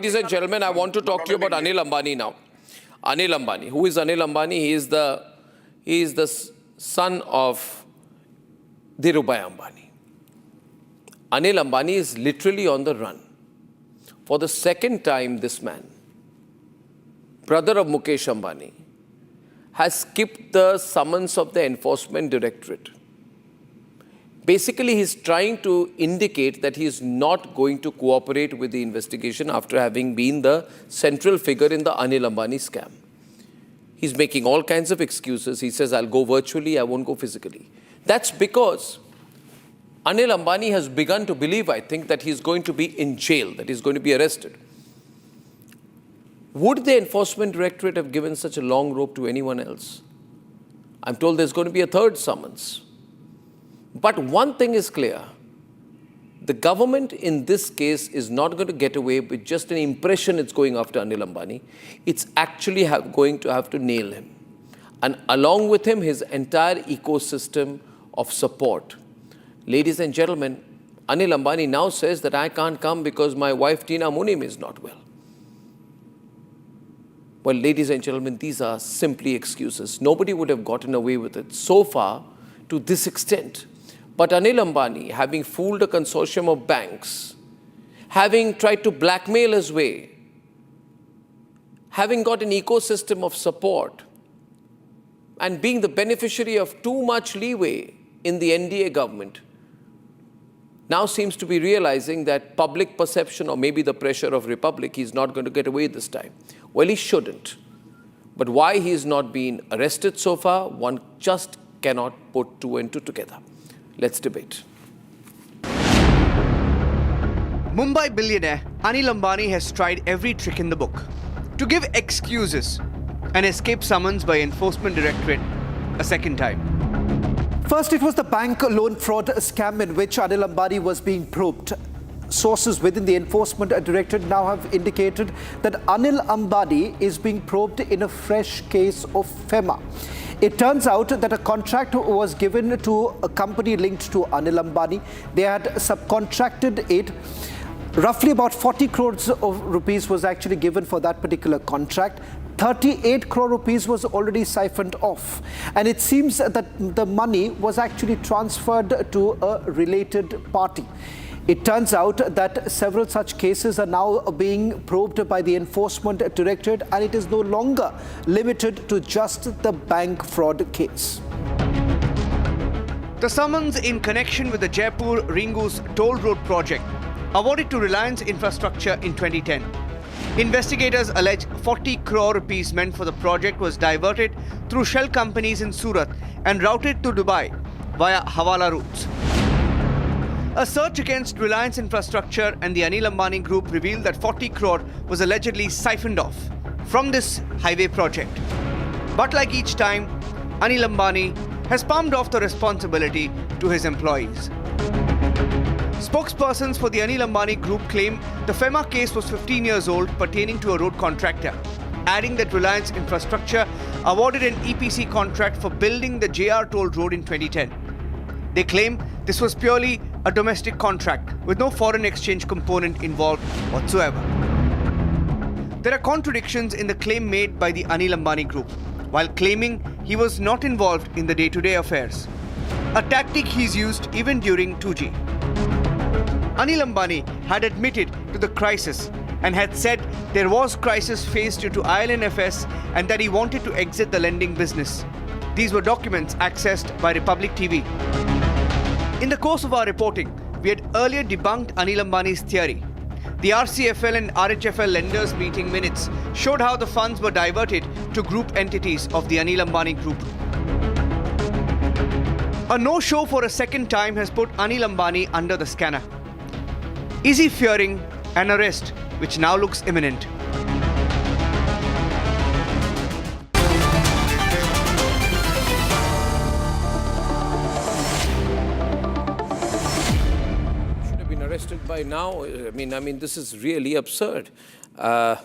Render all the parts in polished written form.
Ladies and gentlemen, I want to talk to you about Anil Ambani now. Anil Ambani. Who is Anil Ambani? He is the son of Dhirubhai Ambani. Anil Ambani is literally on the run. For the second time, this man, brother of Mukesh Ambani, has skipped the summons of the Enforcement Directorate. Basically, he's trying to indicate that he is not going to cooperate with the investigation after having been the central figure in the Anil Ambani scam. He's making all kinds of excuses. He says, I'll go virtually, I won't go physically. That's because Anil Ambani has begun to believe, I think, that he's going to be in jail, that he's going to be arrested. Would the Enforcement Directorate have given such a long rope to anyone else? I'm told there's going to be a third summons. But one thing is clear. The government in this case is not going to get away with just an impression it's going after Anil Ambani. It's actually going to have to nail him. And along with him, his entire ecosystem of support. Ladies and gentlemen, Anil Ambani now says that I can't come because my wife Tina Munim is not well. Well, ladies and gentlemen, these are simply excuses. Nobody would have gotten away with it so far to this extent. But Anil Ambani, having fooled a consortium of banks, having tried to blackmail his way, having got an ecosystem of support, and being the beneficiary of too much leeway in the NDA government, now seems to be realizing that public perception, or maybe the pressure of Republic, he's not going to get away this time. Well, he shouldn't. But why he's not been arrested so far, one just cannot put two and two together. Let's debate. Mumbai billionaire Anil Ambani has tried every trick in the book to give excuses and escape summons by Enforcement Directorate a second time. First, it was the bank loan fraud scam in which Anil Ambani was being probed. Sources within the Enforcement Directorate now have indicated that Anil Ambani is being probed in a fresh case of FEMA. It turns out that a contract was given to a company linked to Anil Ambani. They had subcontracted it. Roughly about 40 crores of rupees was actually given for that particular contract. 38 crore rupees was already siphoned off. And it seems that the money was actually transferred to a related party. It turns out that several such cases are now being probed by the Enforcement Directorate, and it is no longer limited to just the bank fraud case. The summons in connection with the Jaipur-Ringus toll road project awarded to Reliance Infrastructure in 2010. Investigators allege 40 crore rupees meant for the project was diverted through shell companies in Surat and routed to Dubai via Hawala routes. A search against Reliance Infrastructure and the Anil Ambani group revealed that 40 crore was allegedly siphoned off from this highway project. But like each time, Anil Ambani has palmed off the responsibility to his employees. Spokespersons for the Anil Ambani group claim the FEMA case was 15 years old pertaining to a road contractor, adding that Reliance Infrastructure awarded an EPC contract for building the JR toll road in 2010. They claim this was purely a domestic contract with no foreign exchange component involved whatsoever. There are contradictions in the claim made by the Anil Ambani group, while claiming he was not involved in the day-to-day affairs, a tactic he's used even during 2G. Anil Ambani had admitted to the crisis and had said there was crisis faced due to IL&FS and that he wanted to exit the lending business. These were documents accessed by Republic TV. In the course of our reporting, we had earlier debunked Anil Ambani's theory. The RCFL and RHFL lenders meeting minutes showed how the funds were diverted to group entities of the Anil Ambani group. A no-show for a second time has put Anil Ambani under the scanner. Is he fearing an arrest, which now looks imminent? Arrested by now. I mean, this is really absurd. Santosh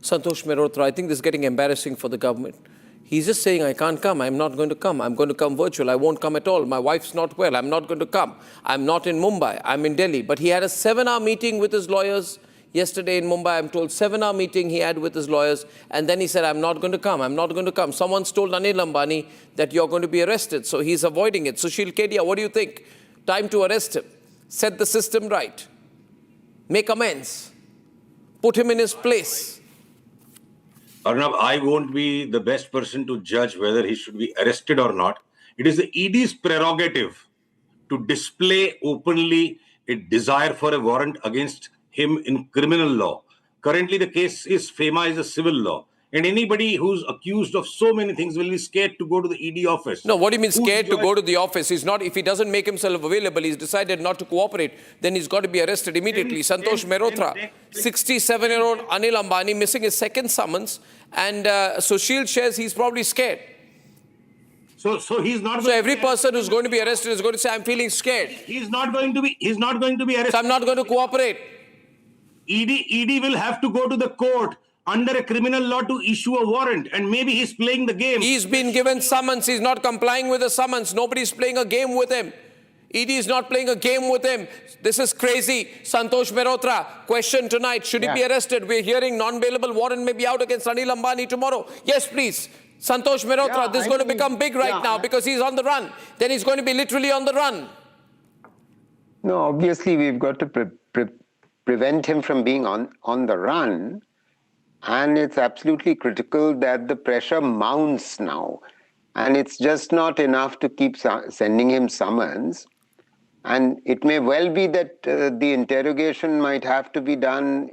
Mehrotra, I think this is getting embarrassing for the government. He's just saying, I can't come, I'm not going to come, I'm going to come virtual, I won't come at all, my wife's not well, I'm not going to come, I'm not in Mumbai, I'm in Delhi. But he had a 7-hour meeting with his lawyers. Yesterday in Mumbai, I'm told 7-hour meeting he had with his lawyers, and then he said, I'm not going to come, I'm not going to come. Someone's told Anil Ambani that you're going to be arrested, so he's avoiding it. Sushil Kedia, what do you think? Time to arrest him. Set the system right. Make amends. Put him in his place. Arnab, I won't be the best person to judge whether he should be arrested or not. It is the ED's prerogative to display openly a desire for a warrant against him in criminal law. Currently, the case is FEMA is a civil law. And anybody who's accused of so many things will be scared to go to the ED office. No, what do you mean scared to go to the office? He's not, if he doesn't make himself available, he's decided not to cooperate, then he's got to be arrested immediately. Santosh Mehrotra, 67-year-old Anil Ambani, missing his second summons, and Sushil shares he's probably scared. So he's not. So every person who's going to be arrested is going to say, I'm feeling scared. He's not going to be arrested. So I'm not going to cooperate. ED will have to go to the court under a criminal law to issue a warrant, and maybe he's playing the game. He's been given summons. He's not complying with the summons. Nobody's playing a game with him. ED is not playing a game with him. This is crazy. Santosh Mehrotra, question tonight. Should he be arrested? We're hearing non-bailable warrant may be out against Anil Ambani tomorrow. Yes, please. Santosh Mehrotra, this is going to become big right now because he's on the run. Then he's going to be literally on the run. No, obviously we've got to prevent him from being on the run. And it's absolutely critical that the pressure mounts now. And it's just not enough to keep sending him summons. And it may well be that the interrogation might have to be done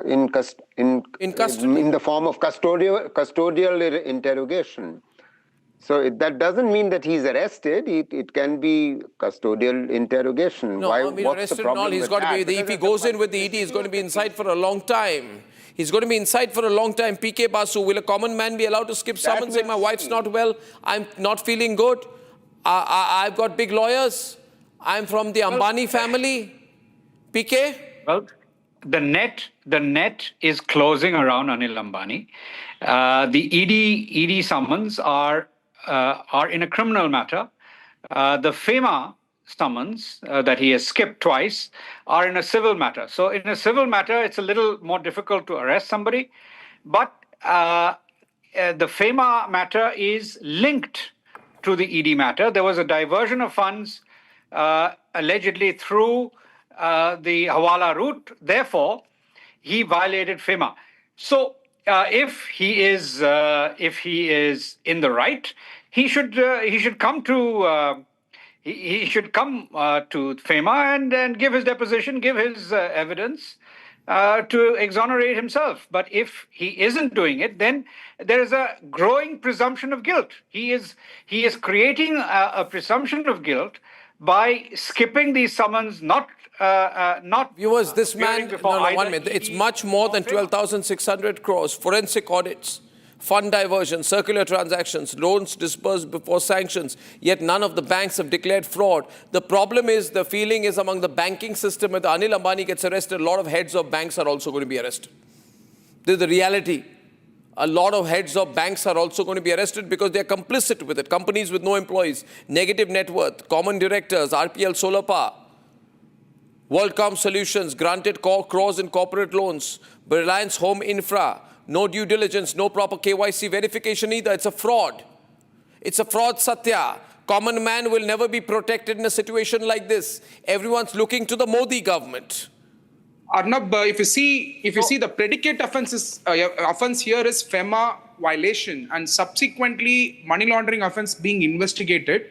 in the form of custodial interrogation. So that doesn't mean that he's arrested. It can be custodial interrogation. No, I mean arrested and all. He's got to be. If he goes in with the ED, he's going to be inside for a long time. He's going to be inside for a long time. PK Basu, will a common man be allowed to skip summons saying my wife's not well, I'm not feeling good, I've got big lawyers, I'm from the Ambani family? PK? Well, the net is closing around Anil Ambani. The ED summons are in a criminal matter. The FEMA summons that he has skipped twice are in a civil matter. So in a civil matter, it's a little more difficult to arrest somebody. But the FEMA matter is linked to the ED matter. There was a diversion of funds allegedly through the Hawala route. Therefore, he violated FEMA. So if he is in the right, he should come to FEMA and give his deposition, give his evidence to exonerate himself. But if he isn't doing it, then there is a growing presumption of guilt. He is creating a presumption of guilt by skipping these summons, not Viewers, this man, no, 1 minute. It's much more than 12,600 crores. Forensic audits, fund diversion, circular transactions, loans disbursed before sanctions, yet none of the banks have declared fraud. The problem is, the feeling is among the banking system, if Anil Ambani gets arrested, a lot of heads of banks are also going to be arrested. This is the reality. A lot of heads of banks are also going to be arrested because they're complicit with it. Companies with no employees, negative net worth, common directors, RPL Solar Power, WorldCom Solutions, granted crores in corporate loans, Reliance Home Infra, no due diligence, no proper KYC verification either. It's a fraud. It's a fraud, Satya. Common man will never be protected in a situation like this. Everyone's looking to the Modi government. Arnab, if you see the predicate offense here is FEMA violation and subsequently money laundering offense being investigated,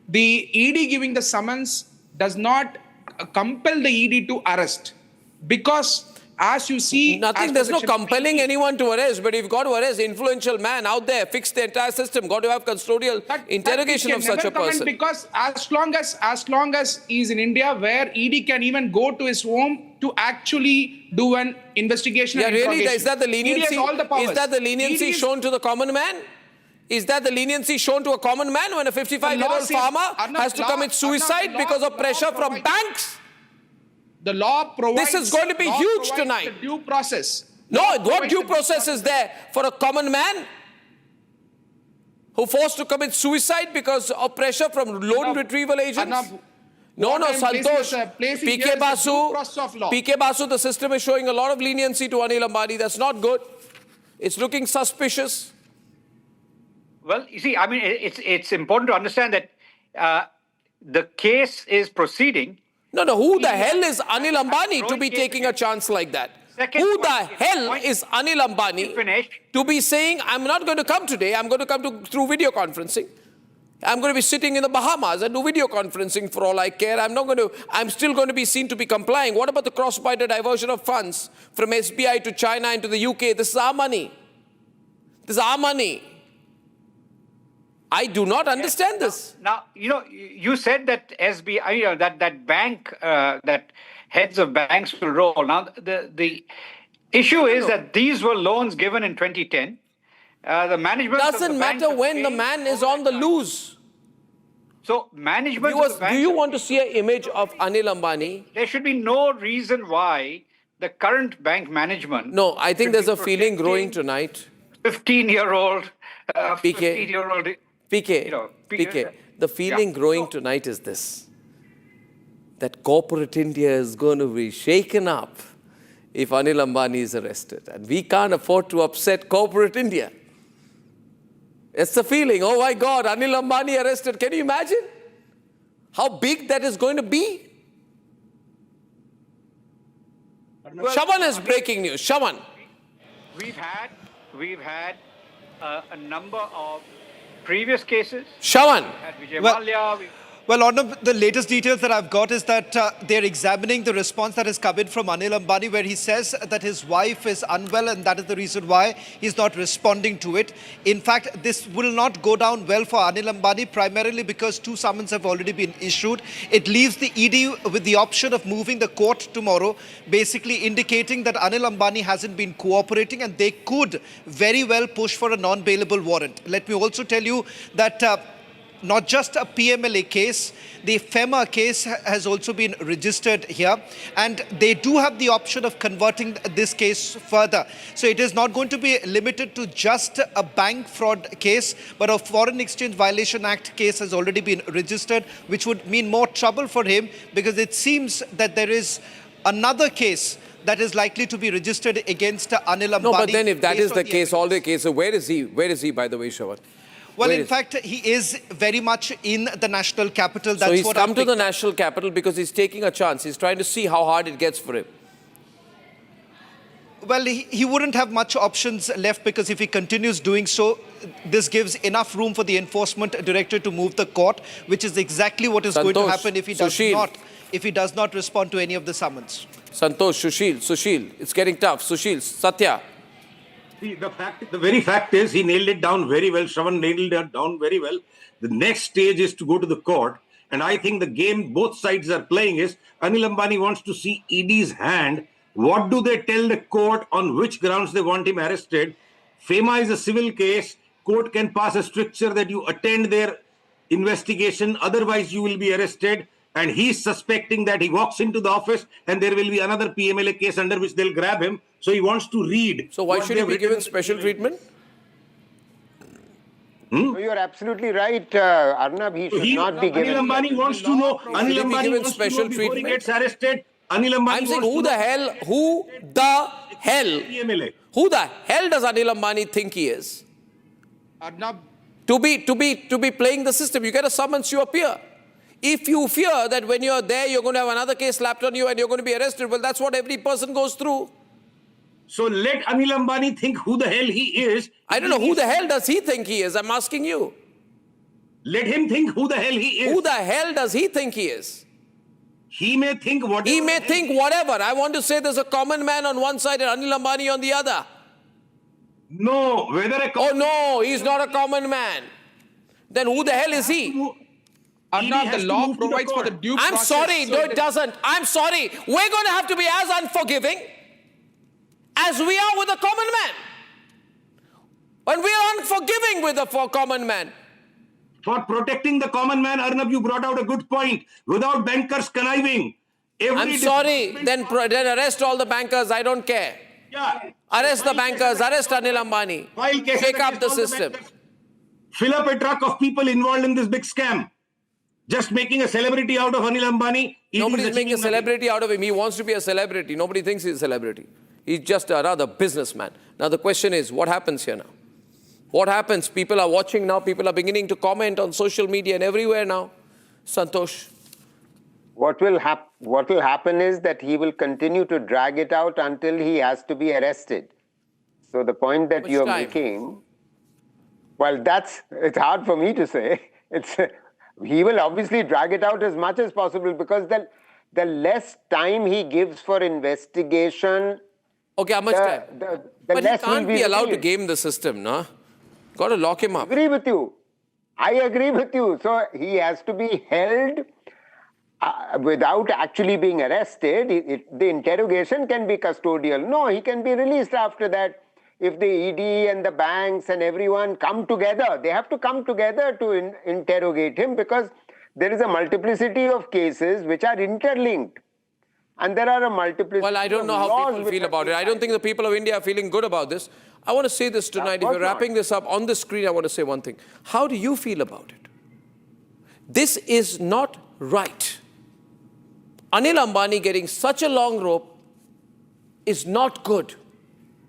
the ED giving the summons does not compel the ED to arrest, because as you see... There's no compelling anyone to arrest, but you've got to arrest influential man out there, fix the entire system, got to have custodial interrogation of such a person. Because as long as he's in India, where ED can even go to his home to actually do an investigation and really, is that the leniency? Is that the leniency shown to the common man? Is that the leniency shown to a common man when a 55-year-old farmer has to commit suicide because of pressure from banks? The law provides... This is going to be huge tonight. The due process. No, what due process is there for a common man who forced to commit suicide because of pressure from loan retrieval agents? No, What no, I'm placing Santosh. as a- placing here PK is the due Basu, process of law. PK Basu, the system is showing a lot of leniency to Anil Ambani. That's not good. It's looking suspicious. Well, you see, I mean, it's important to understand that the case is proceeding. No, no, who the hell is Anil Ambani to be case taking a chance like that? Second Who the point, hell point is Anil Ambani finish. to be saying, I'm not going to come today, I'm going to come through video conferencing. I'm going to be sitting in the Bahamas and do video conferencing for all I care. I'm still going to be seen to be complying. What about the cross-border diversion of funds from SBI to China and to the UK? This is our money. This is our money. I do not understand this. Now, you said that SBI, that bank, that heads of banks will roll. Now, the issue is that these were loans given in 2010. The management Doesn't matter when the man is on the loose. So management. Viewers, do you want to see an image of Anil Ambani? There should be no reason why the current bank management. No, I think there's a feeling growing tonight. 15-year-old, PK. 15-year-old. PK, the feeling growing tonight is this, that corporate India is going to be shaken up if Anil Ambani is arrested. And we can't afford to upset corporate India. It's the feeling, oh my God, Anil Ambani arrested. Can you imagine how big that is going to be? Shaman is breaking news. Shaman. We've had a number of previous cases. Shaman. At Vijay Mallya, Well, Arnab, the latest details that I've got is that they're examining the response that has come in from Anil Ambani, where he says that his wife is unwell and that is the reason why he's not responding to it. In fact, this will not go down well for Anil Ambani, primarily because 2 summons have already been issued. It leaves the ED with the option of moving the court tomorrow, basically indicating that Anil Ambani hasn't been cooperating and they could very well push for a non-bailable warrant. Let me also tell you that not just a PMLA case, the FEMA case has also been registered here, and they do have the option of converting this case further. So it is not going to be limited to just a bank fraud case, but a Foreign Exchange Violation Act case has already been registered, which would mean more trouble for him because it seems that there is another case that is likely to be registered against Anil Ambani. No, but then if that is the case, all the cases, where is he? Where is he, by the way, Shawan? Well, in fact, he is very much in the national capital. That's so he's what come to the national capital because he's taking a chance. He's trying to see how hard it gets for him. Well, he wouldn't have much options left because if he continues doing so, this gives enough room for the Enforcement Directorate to move the court, which is exactly what is going to happen if he does not respond to any of the summons. Santosh, Sushil, it's getting tough. Sushil, Satya. See, the very fact is he nailed it down very well. Shravan nailed it down very well. The next stage is to go to the court. And I think the game both sides are playing is Anil Ambani wants to see ED's hand. What do they tell the court on which grounds they want him arrested? FEMA is a civil case. Court can pass a stricture that you attend their investigation. Otherwise, you will be arrested. And he's suspecting that he walks into the office and there will be another PMLA case under which they'll grab him. So he wants to read. So why should he be given special treatment? So you're absolutely right, Arnab. He should not be given. Anil Ambani wants to know. Anil Ambani wants special to know before treatment? he gets arrested. Anil Ambani I'm saying wants who to the hell does Anil Ambani think he is? Arnab, To be playing the system, you get a summons, you appear. If you fear that when you're there, you're going to have another case slapped on you and you're going to be arrested, well, that's what every person goes through. So let Anil Ambani think who the hell he is. I don't know, who the hell does he think he is? I'm asking you. Let him think who the hell he is. Who the hell does he think he is? He may think whatever. He may think whatever. I want to say there's a common man on one side and Anil Ambani on the other. No, whether a... Oh no, he's not a common man. Then who the hell is he? Arnab, the law provides for the due I'm process. sorry, no it doesn't. I'm sorry. We're going to have to be as unforgiving as we are with a common man. And we are unforgiving with a common man. For protecting the common man, Arnab, you brought out a good point. Without bankers conniving. I'm sorry, then arrest all the bankers, I don't care. Yeah. Arrest the bankers, arrest Anil Ambani. Shake up the system. Fill up a truck of people involved in this big scam. Just making a celebrity out of Anil Ambani. Nobody's making a celebrity out of him. He wants to be a celebrity. Nobody thinks he's a celebrity. He's just another businessman. Now the question is, what happens here now? What happens? People are watching now. People are beginning to comment on social media and everywhere now. Santosh. What will happen is that he will continue to drag it out until he has to be arrested. So the point that you're making, well, it's hard for me to say. He will obviously drag it out as much as possible, because the less time he gives for investigation, okay, how much time? But he can't be allowed to game the system, no? Got to lock him up. I agree with you. So he has to be held without actually being arrested. The interrogation can be custodial. No, he can be released after that. If the ED and the banks and everyone come together, they have to come together to interrogate him, because there is a multiplicity of cases which are interlinked. And there are a multiplicity. Well, I don't know how people feel about it. I don't think the people of India are feeling good about this. I want to say this tonight. If you're wrapping this up on the screen, I want to say one thing. How do you feel about it? This is not right. Anil Ambani getting such a long rope is not good.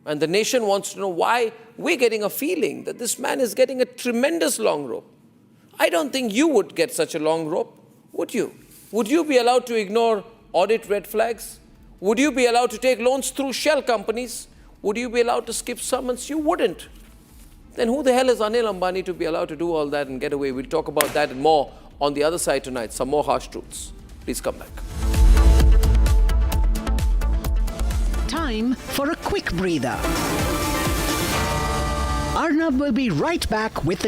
And the nation wants to know why we're getting a feeling that this man is getting a tremendous long rope. I don't think you would get such a long rope, would you? Would you be allowed to ignore audit red flags? Would you be allowed to take loans through shell companies? Would you be allowed to skip summons? You wouldn't. Then who the hell is Anil Ambani to be allowed to do all that and get away? We'll talk about that and more on the other side tonight. Some more harsh truths. Please come back. Time for a quick breather. Arnab will be right back with the